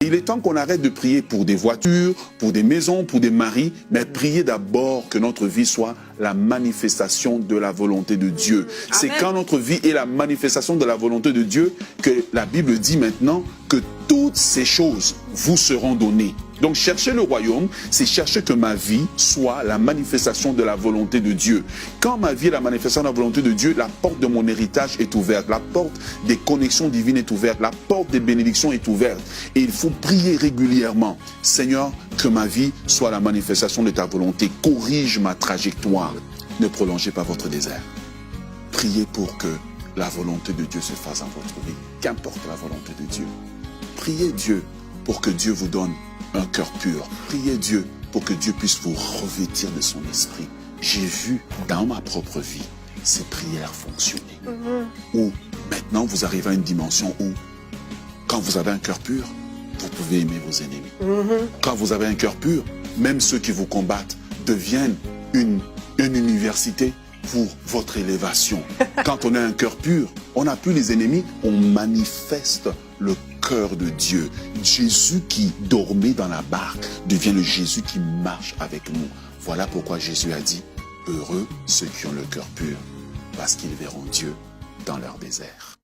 Il est temps qu'on arrête de prier pour des voitures, pour des maisons, pour des maris, mais prier d'abord que notre vie soit la manifestation de la volonté de Dieu. C'est quand notre vie est la manifestation de la volonté de Dieu que la Bible dit maintenant que toutes ces choses vous seront données. Donc chercher le royaume, c'est chercher que ma vie soit la manifestation de la volonté de Dieu. Quand ma vie est la manifestation de la volonté de Dieu, la porte de mon héritage est ouverte, la porte des connexions divines est ouverte, la porte des bénédictions est ouverte. Et il faut prier régulièrement. Seigneur, que ma vie soit la manifestation de ta volonté. Corrige ma trajectoire. Ne prolongez pas votre désert. Priez pour que la volonté de Dieu se fasse dans votre vie. Qu'importe la volonté de Dieu. Priez Dieu pour que Dieu vous donne un cœur pur. Priez Dieu pour que Dieu puisse vous revêtir de son esprit. J'ai vu dans ma propre vie ces prières fonctionner. Où maintenant vous arrivez à une dimension où, quand vous avez un cœur pur, vous pouvez aimer vos ennemis. Quand vous avez un cœur pur, même ceux qui vous combattent deviennent une université pour votre élévation. Quand on a un cœur pur, on n'a plus les ennemis, on manifeste le cœur de Dieu. Jésus qui dormait dans la barque devient le Jésus qui marche avec nous. Voilà pourquoi Jésus a dit, heureux ceux qui ont le cœur pur, parce qu'ils verront Dieu dans leur désert.